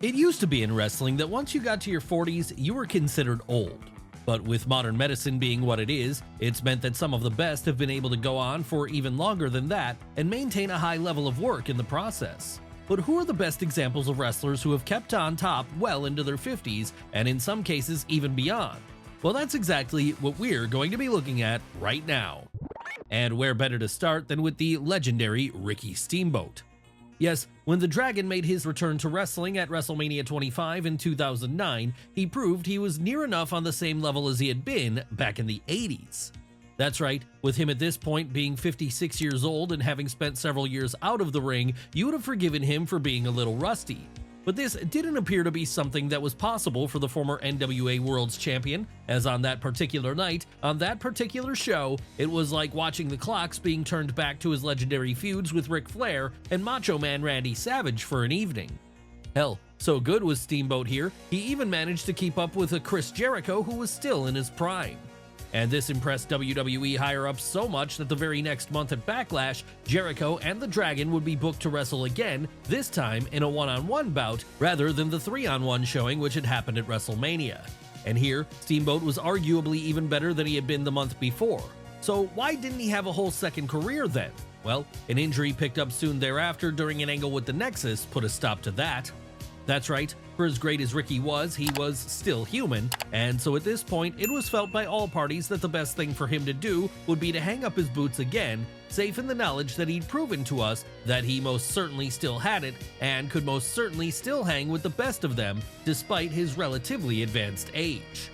It used to be in wrestling that once you got to your 40s, you were considered old. But with modern medicine being what it is, it's meant that some of the best have been able to go on for even longer than that and maintain a high level of work in the process. But who are the best examples of wrestlers who have kept on top well into their 50s and in some cases even beyond? Well, that's exactly what we're going to be looking at right now. And where better to start than with the legendary Ricky Steamboat. Yes, when the Dragon made his return to wrestling at WrestleMania 25 in 2009, he proved he was near enough on the same level as he had been back in the 80s. That's right, with him at this point being 56 years old and having spent several years out of the ring, you would have forgiven him for being a little rusty. But this didn't appear to be something that was possible for the former NWA World's Champion, as on that particular night, on that particular show, it was like watching the clocks being turned back to his legendary feuds with Ric Flair and Macho Man Randy Savage for an evening. Hell, so good was Steamboat here, he even managed to keep up with a Chris Jericho who was still in his prime. And this impressed WWE higher-ups so much that the very next month at Backlash, Jericho and the Dragon would be booked to wrestle again, this time in a one-on-one bout rather than the 3-on-1 showing which had happened at WrestleMania. And here, Steamboat was arguably even better than he had been the month before. So why didn't he have a whole second career then? Well, an injury picked up soon thereafter during an angle with the Nexus put a stop to that. That's right, for as great as Ricky was, he was still human, and so at this point it was felt by all parties that the best thing for him to do would be to hang up his boots again, safe in the knowledge that he'd proven to us that he most certainly still had it and could most certainly still hang with the best of them despite his relatively advanced age.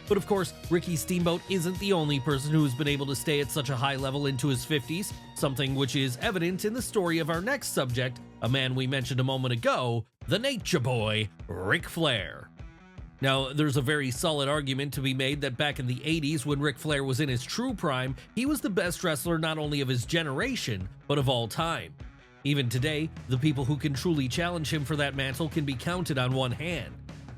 But of course, Ricky Steamboat isn't the only person who's been able to stay at such a high level into his 50s, something which is evident in the story of our next subject, a man we mentioned a moment ago, the Nature Boy, Ric Flair. Now, there's a very solid argument to be made that back in the 80s when Ric Flair was in his true prime, he was the best wrestler not only of his generation, but of all time. Even today, the people who can truly challenge him for that mantle can be counted on one hand.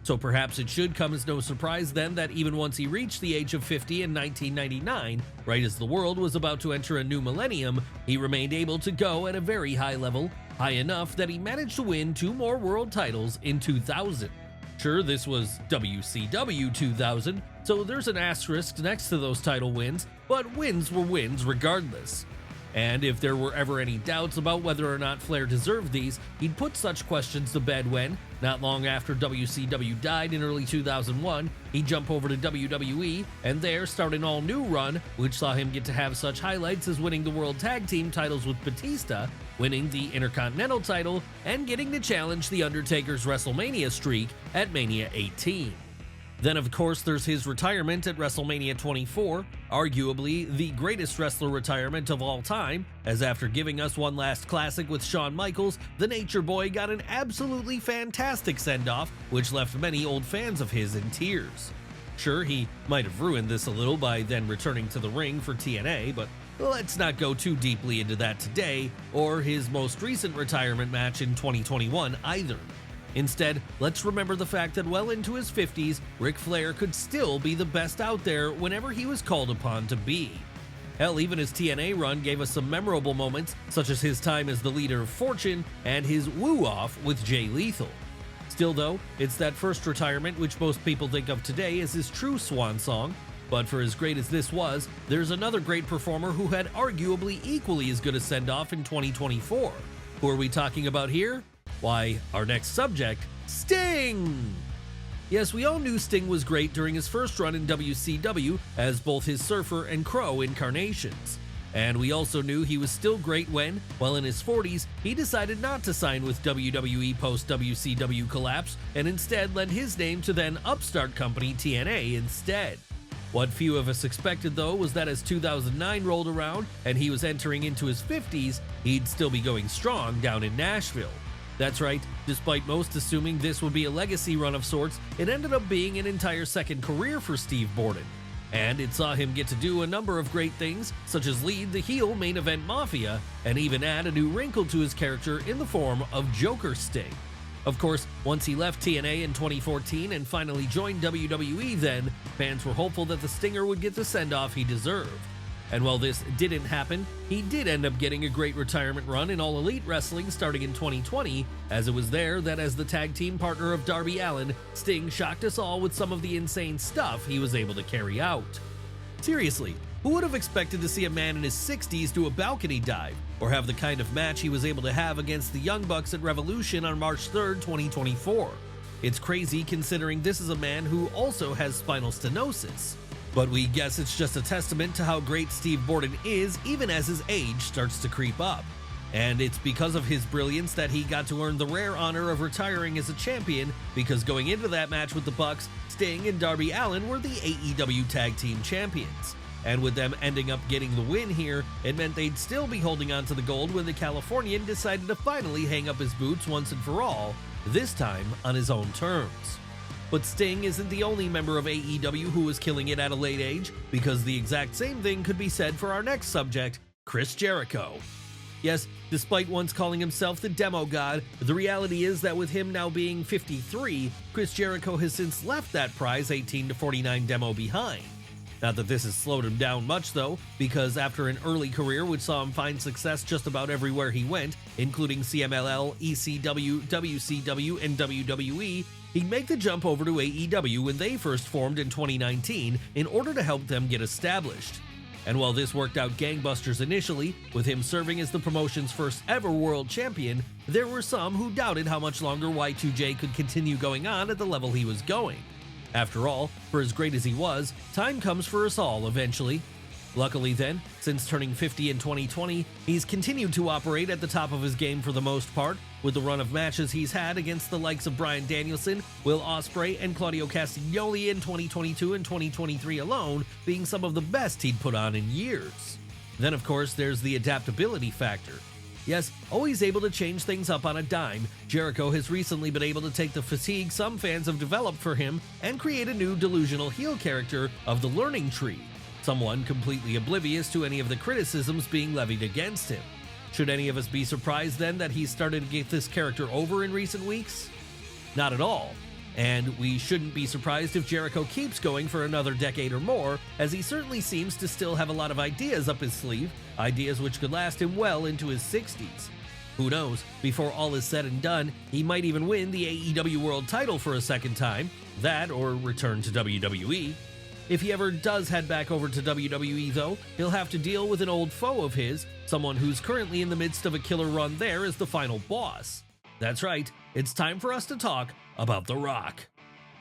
So perhaps it should come as no surprise then that even once he reached the age of 50 in 1999, right as the world was about to enter a new millennium, he remained able to go at a very high level, high enough that he managed to win 2 more world titles in 2000. Sure, this was WCW 2000, so there's an asterisk next to those title wins, but wins were wins regardless. And if there were ever any doubts about whether or not Flair deserved these, he'd put such questions to bed when, not long after WCW died in early 2001, he'd jump over to WWE and there start an all-new run, which saw him get to have such highlights as winning the World Tag Team titles with Batista, winning the Intercontinental title, and getting to challenge The Undertaker's WrestleMania streak at Mania 18. Then of course there's his retirement at WrestleMania 24, arguably the greatest wrestler retirement of all time, as after giving us one last classic with Shawn Michaels, the Nature Boy got an absolutely fantastic send-off which left many old fans of his in tears. Sure, he might have ruined this a little by then returning to the ring for TNA, but let's not go too deeply into that today, or his most recent retirement match in 2021 either. Instead, let's remember the fact that well into his 50s, Ric Flair could still be the best out there whenever he was called upon to be. Hell, even his TNA run gave us some memorable moments, such as his time as the leader of Fortune and his woo-off with Jay Lethal. Still though, it's that first retirement which most people think of today as his true swan song, but for as great as this was, there's another great performer who had arguably equally as good a send-off in 2024. Who are we talking about here? Why, our next subject, Sting! Yes, we all knew Sting was great during his first run in WCW as both his Surfer and Crow incarnations. And we also knew he was still great when, while in his 40s, he decided not to sign with WWE post-WCW collapse and instead lent his name to then upstart company TNA instead. What few of us expected though was that as 2009 rolled around and he was entering into his 50s, he'd still be going strong down in Nashville. That's right, despite most assuming this would be a legacy run of sorts, it ended up being an entire second career for Steve Borden. And it saw him get to do a number of great things, such as lead the heel Main Event Mafia, and even add a new wrinkle to his character in the form of Joker Sting. Of course, once he left TNA in 2014 and finally joined WWE then, fans were hopeful that the Stinger would get the send-off he deserved. And while this didn't happen, he did end up getting a great retirement run in All Elite Wrestling starting in 2020, as it was there that as the tag team partner of Darby Allin, Sting shocked us all with some of the insane stuff he was able to carry out. Seriously, who would have expected to see a man in his 60s do a balcony dive, or have the kind of match he was able to have against the Young Bucks at Revolution on March 3rd, 2024? It's crazy considering this is a man who also has spinal stenosis. But we guess it's just a testament to how great Steve Borden is even as his age starts to creep up. And it's because of his brilliance that he got to earn the rare honor of retiring as a champion, because going into that match with the Bucks, Sting and Darby Allin were the AEW Tag Team Champions. And with them ending up getting the win here, it meant they'd still be holding on to the gold when the Californian decided to finally hang up his boots once and for all, this time on his own terms. But Sting isn't the only member of AEW who is killing it at a late age, because the exact same thing could be said for our next subject, Chris Jericho. Yes, despite once calling himself the Demo God, the reality is that with him now being 53, Chris Jericho has since left that prize 18-49 demo behind. Not that this has slowed him down much though, because after an early career which saw him find success just about everywhere he went, including CMLL, ECW, WCW, and WWE, he'd make the jump over to AEW when they first formed in 2019 in order to help them get established. And while this worked out gangbusters initially, with him serving as the promotion's first ever world champion, there were some who doubted how much longer Y2J could continue going on at the level he was going. After all, for as great as he was, time comes for us all eventually. Luckily then, since turning 50 in 2020, he's continued to operate at the top of his game for the most part, with the run of matches he's had against the likes of Bryan Danielson, Will Ospreay, and Claudio Castagnoli in 2022 and 2023 alone being some of the best he'd put on in years. Then of course there's the adaptability factor. Yes, always able to change things up on a dime, Jericho has recently been able to take the fatigue some fans have developed for him and create a new delusional heel character of the Learning Tree, someone completely oblivious to any of the criticisms being levied against him. Should any of us be surprised then that he's started to get this character over in recent weeks? Not at all. And we shouldn't be surprised if Jericho keeps going for another decade or more, as he certainly seems to still have a lot of ideas up his sleeve, ideas which could last him well into his 60s. Who knows, before all is said and done, he might even win the AEW World title for a second time, that or return to WWE. If he ever does head back over to WWE though, he'll have to deal with an old foe of his, someone who's currently in the midst of a killer run there as the final boss. That's right, it's time for us to talk about The Rock.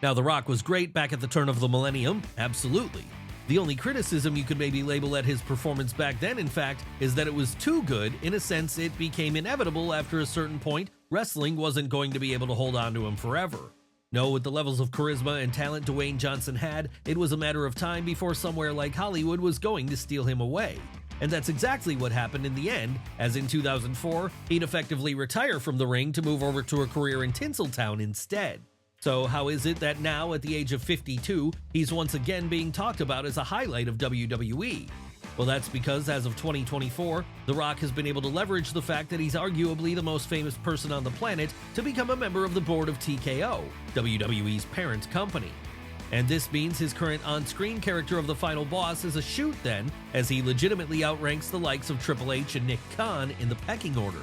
Now, The Rock was great back at the turn of the millennium, absolutely. The only criticism you could maybe label at his performance back then, in fact, is that it was too good. In a sense, it became inevitable after a certain point, wrestling wasn't going to be able to hold on to him forever. No, with the levels of charisma and talent Dwayne Johnson had, it was a matter of time before somewhere like Hollywood was going to steal him away. And that's exactly what happened in the end, as in 2004, he'd effectively retire from the ring to move over to a career in Tinseltown instead. So how is it that now, at the age of 52, he's once again being talked about as a highlight of WWE? Well, that's because as of 2024, The Rock has been able to leverage the fact that he's arguably the most famous person on the planet to become a member of the board of TKO, WWE's parent company. And this means his current on-screen character of the final boss is a shoot then, as he legitimately outranks the likes of Triple H and Nick Khan in the pecking order.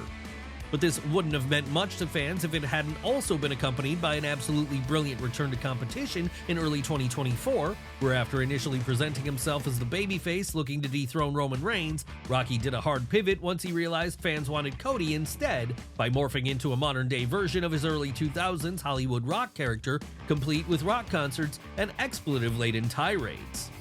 But this wouldn't have meant much to fans if it hadn't also been accompanied by an absolutely brilliant return to competition in early 2024, where after initially presenting himself as the babyface looking to dethrone Roman Reigns, Rocky did a hard pivot once he realized fans wanted Cody instead, by morphing into a modern-day version of his early 2000s Hollywood Rock character, complete with rock concerts and expletive-laden tirades.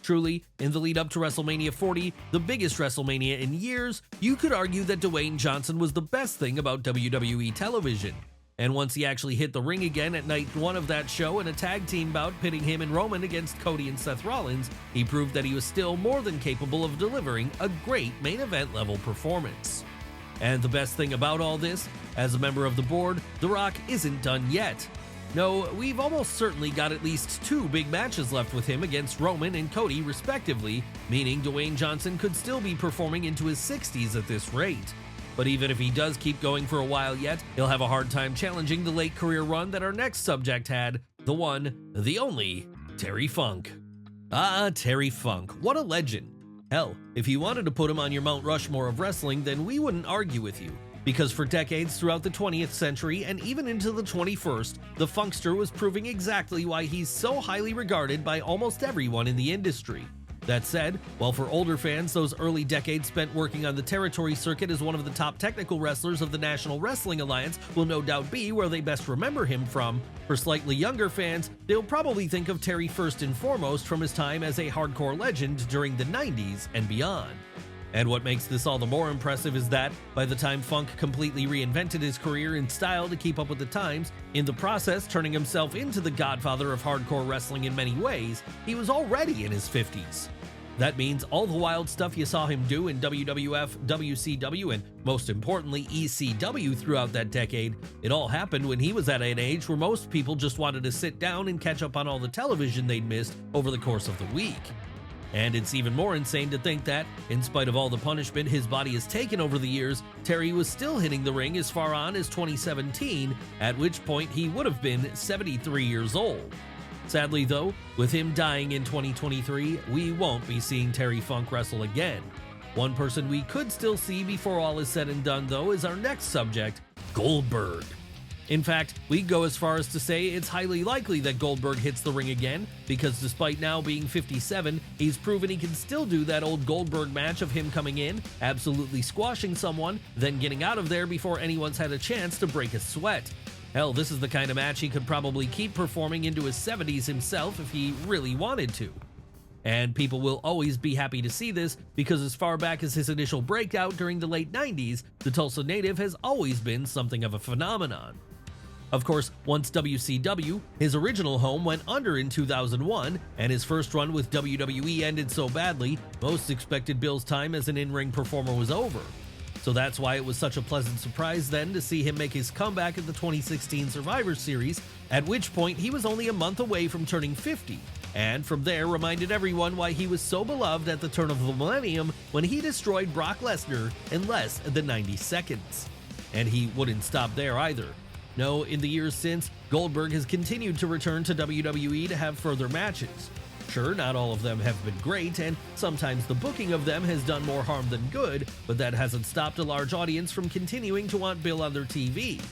Truly, in the lead up to WrestleMania 40, the biggest WrestleMania in years, you could argue that Dwayne Johnson was the best thing about WWE television. And once he actually hit the ring again at night one of that show in a tag team bout pitting him and Roman against Cody and Seth Rollins, he proved that he was still more than capable of delivering a great main event level performance. And the best thing about all this, as a member of the board, The Rock isn't done yet. No, we've almost certainly got at least 2 big matches left with him against Roman and Cody respectively, meaning Dwayne Johnson could still be performing into his 60s at this rate. But even if he does keep going for a while yet, he'll have a hard time challenging the late career run that our next subject had, the one, the only, Terry Funk. Ah, Terry Funk, what a legend. Hell, if you wanted to put him on your Mount Rushmore of wrestling, then we wouldn't argue with you. Because for decades throughout the 20th century and even into the 21st, the Funkster was proving exactly why he's so highly regarded by almost everyone in the industry. That said, while for older fans, those early decades spent working on the territory circuit as one of the top technical wrestlers of the National Wrestling Alliance will no doubt be where they best remember him from, for slightly younger fans, they'll probably think of Terry first and foremost from his time as a hardcore legend during the 90s and beyond. And what makes this all the more impressive is that, by the time Funk completely reinvented his career and style to keep up with the times, in the process turning himself into the godfather of hardcore wrestling in many ways, he was already in his 50s. That means all the wild stuff you saw him do in WWF, WCW, and most importantly ECW throughout that decade, it all happened when he was at an age where most people just wanted to sit down and catch up on all the television they'd missed over the course of the week. And it's even more insane to think that, in spite of all the punishment his body has taken over the years, Terry was still hitting the ring as far on as 2017, at which point he would have been 73 years old. Sadly though, with him dying in 2023, we won't be seeing Terry Funk wrestle again. One person we could still see before all is said and done though is our next subject, Goldberg. In fact, we'd go as far as to say it's highly likely that Goldberg hits the ring again, because despite now being 57, he's proven he can still do that old Goldberg match of him coming in, absolutely squashing someone, then getting out of there before anyone's had a chance to break a sweat. Hell, this is the kind of match he could probably keep performing into his 70s himself if he really wanted to. And people will always be happy to see this, because as far back as his initial breakout during the late 90s, the Tulsa native has always been something of a phenomenon. Of course, once WCW, his original home, went under in 2001, and his first run with WWE ended so badly, most expected Bill's time as an in-ring performer was over. So that's why it was such a pleasant surprise then to see him make his comeback at the 2016 Survivor Series, at which point he was only a month away from turning 50, and from there reminded everyone why he was so beloved at the turn of the millennium when he destroyed Brock Lesnar in less than 90 seconds. And he wouldn't stop there either. No, in the years since, Goldberg has continued to return to WWE to have further matches. Sure, not all of them have been great, and sometimes the booking of them has done more harm than good, but that hasn't stopped a large audience from continuing to want Bill on their TV.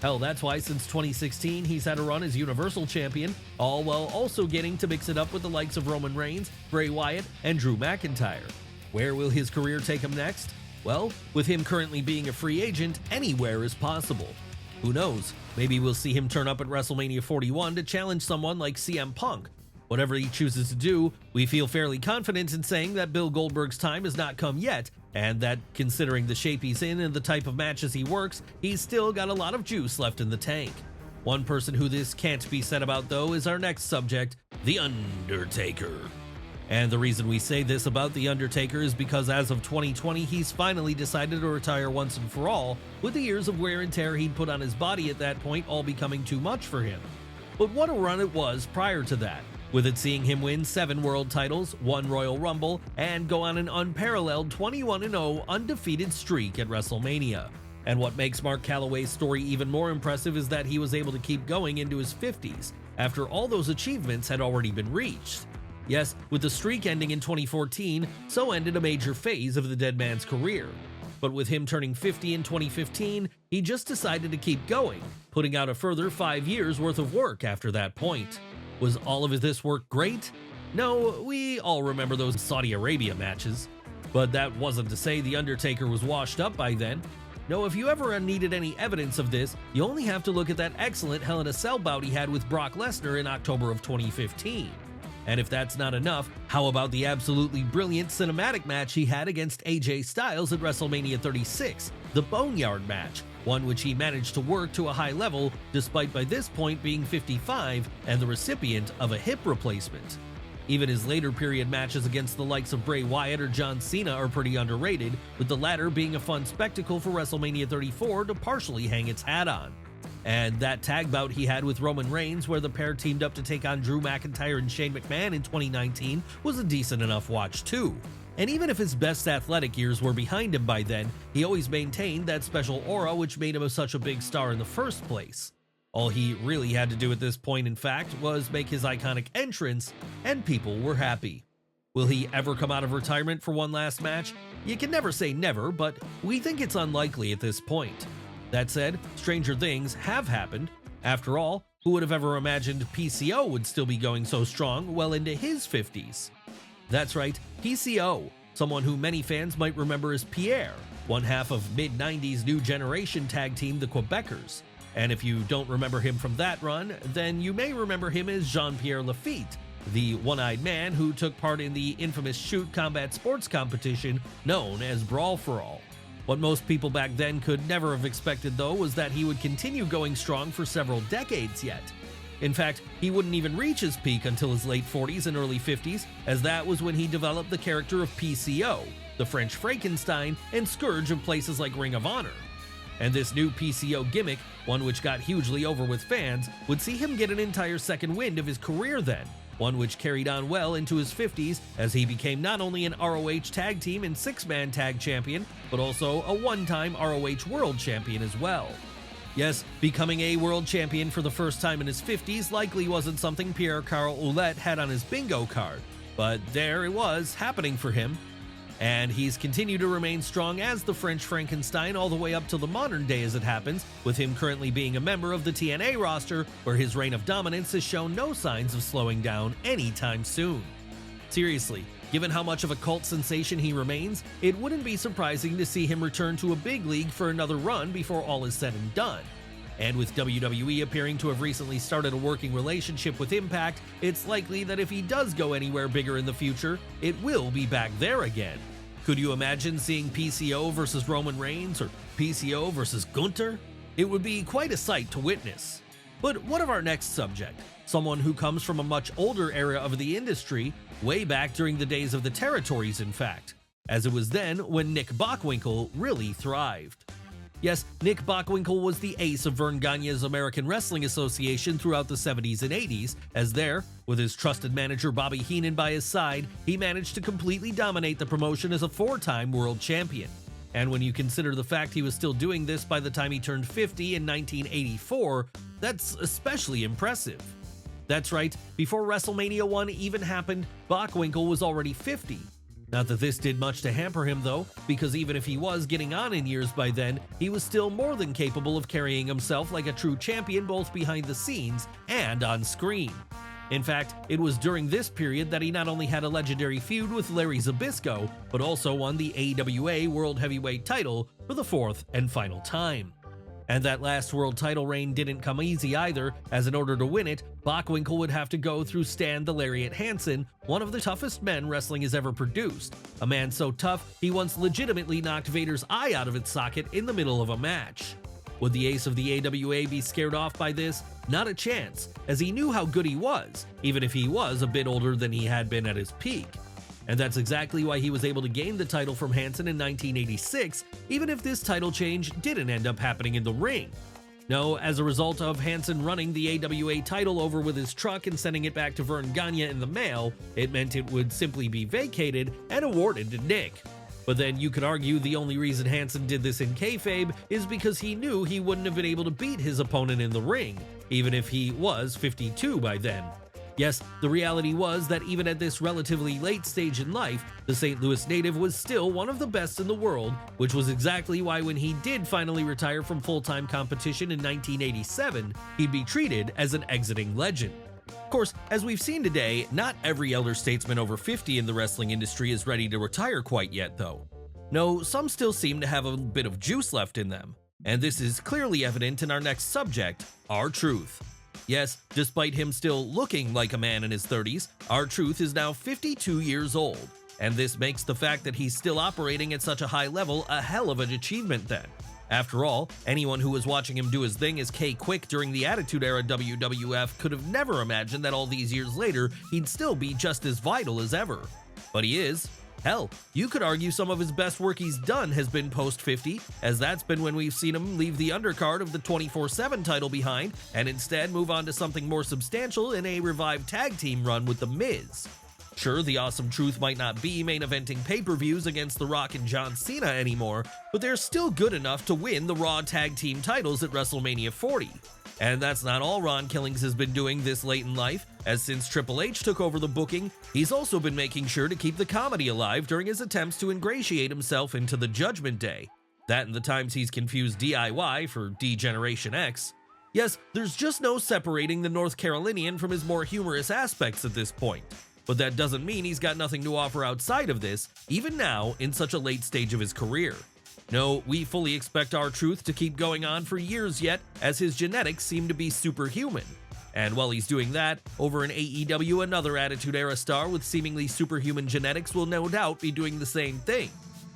Hell, that's why since 2016 he's had a run as Universal Champion, all while also getting to mix it up with the likes of Roman Reigns, Bray Wyatt, and Drew McIntyre. Where will his career take him next? Well, with him currently being a free agent, anywhere is possible. Who knows, maybe we'll see him turn up at WrestleMania 41 to challenge someone like CM Punk. Whatever he chooses to do, we feel fairly confident in saying that Bill Goldberg's time has not come yet, and that, considering the shape he's in and the type of matches he works, he's still got a lot of juice left in the tank. One person who this can't be said about though is our next subject, The Undertaker. And the reason we say this about The Undertaker is because as of 2020, he's finally decided to retire once and for all, with the years of wear and tear he'd put on his body at that point all becoming too much for him. But what a run it was prior to that, with it seeing him win 7 world titles, 1 Royal Rumble, and go on an unparalleled 21-0 undefeated streak at WrestleMania. And what makes Mark Calloway's story even more impressive is that he was able to keep going into his 50s, after all those achievements had already been reached. Yes, with the streak ending in 2014, so ended a major phase of the dead man's career. But with him turning 50 in 2015, he just decided to keep going, putting out a further 5 years worth of work after that point. Was all of this work great? No, we all remember those Saudi Arabia matches. But that wasn't to say The Undertaker was washed up by then. No, if you ever needed any evidence of this, you only have to look at that excellent Hell in a Cell bout he had with Brock Lesnar in October of 2015. And if that's not enough, how about the absolutely brilliant cinematic match he had against AJ Styles at WrestleMania 36, the Boneyard match, one which he managed to work to a high level despite by this point being 55 and the recipient of a hip replacement. Even his later period matches against the likes of Bray Wyatt or John Cena are pretty underrated, with the latter being a fun spectacle for WrestleMania 34 to partially hang its hat on. And that tag bout he had with Roman Reigns, where the pair teamed up to take on Drew McIntyre and Shane McMahon in 2019, was a decent enough watch too. And even if his best athletic years were behind him by then, he always maintained that special aura which made him such a big star in the first place. All he really had to do at this point, in fact, was make his iconic entrance, and people were happy. Will he ever come out of retirement for one last match? You can never say never, but we think it's unlikely at this point. That said, stranger things have happened. After all, who would have ever imagined PCO would still be going so strong well into his 50s? That's right, PCO, someone who many fans might remember as Pierre, one half of mid-90s New Generation tag team the Quebecers. And if you don't remember him from that run, then you may remember him as Jean-Pierre Lafitte, the one-eyed man who took part in the infamous shoot combat sports competition known as Brawl for All. What most people back then could never have expected, though, was that he would continue going strong for several decades yet. In fact, he wouldn't even reach his peak until his late 40s and early 50s, as that was when he developed the character of PCO, the French Frankenstein, and Scourge in places like Ring of Honor. And this new PCO gimmick, one which got hugely over with fans, would see him get an entire second wind of his career then, one which carried on well into his 50s as he became not only an ROH tag team and six-man tag champion, but also a one-time ROH world champion as well. Yes, becoming a world champion for the first time in his 50s likely wasn't something Pierre-Carl Ouellet had on his bingo card, but there it was happening for him. And he's continued to remain strong as the French Frankenstein all the way up to the modern day as it happens, with him currently being a member of the TNA roster, where his reign of dominance has shown no signs of slowing down anytime soon. Seriously, given how much of a cult sensation he remains, it wouldn't be surprising to see him return to a big league for another run before all is said and done. And with WWE appearing to have recently started a working relationship with Impact, it's likely that if he does go anywhere bigger in the future, it will be back there again. Could you imagine seeing PCO versus Roman Reigns or PCO versus Gunther? It would be quite a sight to witness. But what of our next subject? Someone who comes from a much older era of the industry, way back during the days of the territories in fact, as it was then when Nick Bockwinkel really thrived. Yes, Nick Bockwinkel was the ace of Vern Gagne's American Wrestling Association throughout the 70s and 80s, as there, with his trusted manager Bobby Heenan by his side, he managed to completely dominate the promotion as a four-time world champion. And when you consider the fact he was still doing this by the time he turned 50 in 1984, that's especially impressive. That's right, before WrestleMania 1 even happened, Bockwinkel was already 50. Not that this did much to hamper him though, because even if he was getting on in years by then, he was still more than capable of carrying himself like a true champion both behind the scenes and on screen. In fact, it was during this period that he not only had a legendary feud with Larry Zbyszko, but also won the AWA World Heavyweight title for the fourth and final time. And that last world title reign didn't come easy either, as in order to win it, Bockwinkel would have to go through Stan the Lariat Hansen, one of the toughest men wrestling has ever produced. A man so tough, he once legitimately knocked Vader's eye out of its socket in the middle of a match. Would the ace of the AWA be scared off by this? Not a chance, as he knew how good he was, even if he was a bit older than he had been at his peak. And that's exactly why he was able to gain the title from Hansen in 1986, even if this title change didn't end up happening in the ring. No, as a result of Hansen running the AWA title over with his truck and sending it back to Vern Gagne in the mail, it meant it would simply be vacated and awarded to Nick. But then you could argue the only reason Hansen did this in kayfabe is because he knew he wouldn't have been able to beat his opponent in the ring, even if he was 52 by then. Yes, the reality was that even at this relatively late stage in life, the St. Louis native was still one of the best in the world, which was exactly why when he did finally retire from full-time competition in 1987, he'd be treated as an exiting legend. Of course, as we've seen today, not every elder statesman over 50 in the wrestling industry is ready to retire quite yet, though. No, some still seem to have a bit of juice left in them, and this is clearly evident in our next subject, R-Truth. Yes, despite him still looking like a man in his 30s, R-Truth is now 52 years old, and this makes the fact that he's still operating at such a high level a hell of an achievement then. After all, anyone who was watching him do his thing as K-Quick during the Attitude Era WWF could have never imagined that all these years later he'd still be just as vital as ever. But he is. Hell, you could argue some of his best work he's done has been post-50, as that's been when we've seen him leave the undercard of the 24/7 title behind and instead move on to something more substantial in a revived tag team run with The Miz. Sure, the awesome truth might not be main eventing pay-per-views against The Rock and John Cena anymore, but they're still good enough to win the Raw Tag Team titles at WrestleMania 40. And that's not all Ron Killings has been doing this late in life, as since Triple H took over the booking, he's also been making sure to keep the comedy alive during his attempts to ingratiate himself into the Judgment Day. That and the times he's confused DIY for D-Generation X. Yes, there's just no separating the North Carolinian from his more humorous aspects at this point. But that doesn't mean he's got nothing to offer outside of this, even now in such a late stage of his career. No, we fully expect R-Truth to keep going on for years yet, as his genetics seem to be superhuman. And while he's doing that, over in AEW, another Attitude Era star with seemingly superhuman genetics will no doubt be doing the same thing.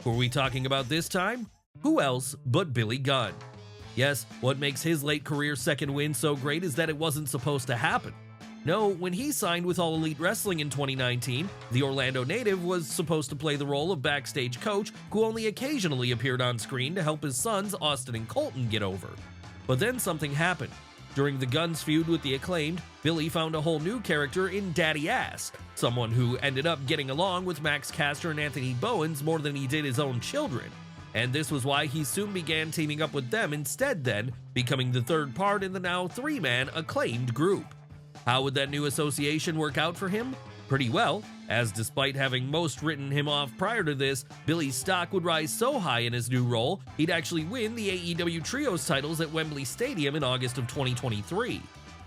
Who are we talking about this time? Who else but Billy Gunn? Yes, what makes his late career second win so great is that it wasn't supposed to happen. No, when he signed with All Elite Wrestling in 2019, the Orlando native was supposed to play the role of backstage coach who only occasionally appeared on screen to help his sons Austin and Colton get over. But then something happened. During the Gunn's feud with the Acclaimed, Billy found a whole new character in Daddy Ass, someone who ended up getting along with Max Caster and Anthony Bowens more than he did his own children. And this was why he soon began teaming up with them instead, then becoming the third part in the now three-man Acclaimed group. How would that new association work out for him? Pretty well, as despite having most written him off prior to this, Billy's stock would rise so high in his new role, he'd actually win the AEW Trios titles at Wembley Stadium in August of 2023.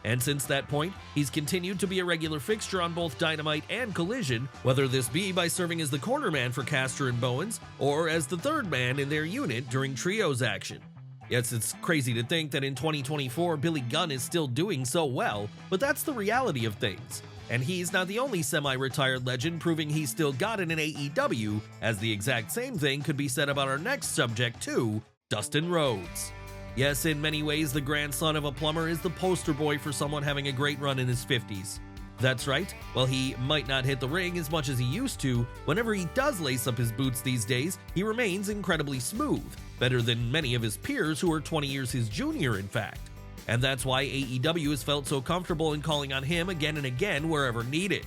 And since that point, he's continued to be a regular fixture on both Dynamite and Collision, whether this be by serving as the cornerman for Caster and Bowens, or as the third man in their unit during Trios action. Yes, it's crazy to think that in 2024, Billy Gunn is still doing so well, but that's the reality of things. And he's not the only semi-retired legend proving he's still got it in AEW, as the exact same thing could be said about our next subject too, Dustin Rhodes. Yes, in many ways, the grandson of a plumber is the poster boy for someone having a great run in his 50s. That's right, while he might not hit the ring as much as he used to, whenever he does lace up his boots these days, he remains incredibly smooth, better than many of his peers who are 20 years his junior in fact. And that's why AEW has felt so comfortable in calling on him again and again wherever needed.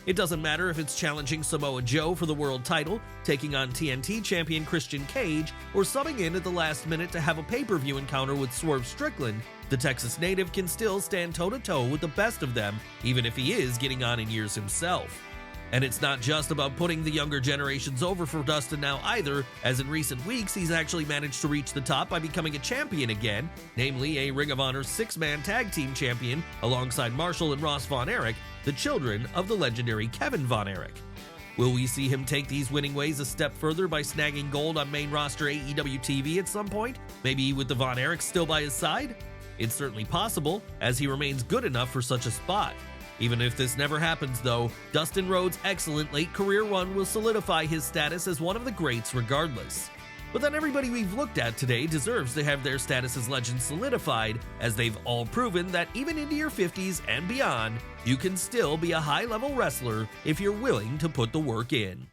It doesn't matter if it's challenging Samoa Joe for the world title, taking on TNT champion Christian Cage, or subbing in at the last minute to have a pay-per-view encounter with Swerve Strickland, the Texas native can still stand toe-to-toe with the best of them, even if he is getting on in years himself. And it's not just about putting the younger generations over for Dustin now either, as in recent weeks he's actually managed to reach the top by becoming a champion again, namely a Ring of Honor 6-man tag team champion alongside Marshall and Ross Von Erich, the children of the legendary Kevin Von Erich. Will we see him take these winning ways a step further by snagging gold on main roster AEW TV at some point, maybe with the Von Erichs still by his side? It's certainly possible, as he remains good enough for such a spot. Even if this never happens though, Dustin Rhodes' excellent late career run will solidify his status as one of the greats regardless. But then everybody we've looked at today deserves to have their status as legends solidified, as they've all proven that even into your 50s and beyond, you can still be a high-level wrestler if you're willing to put the work in.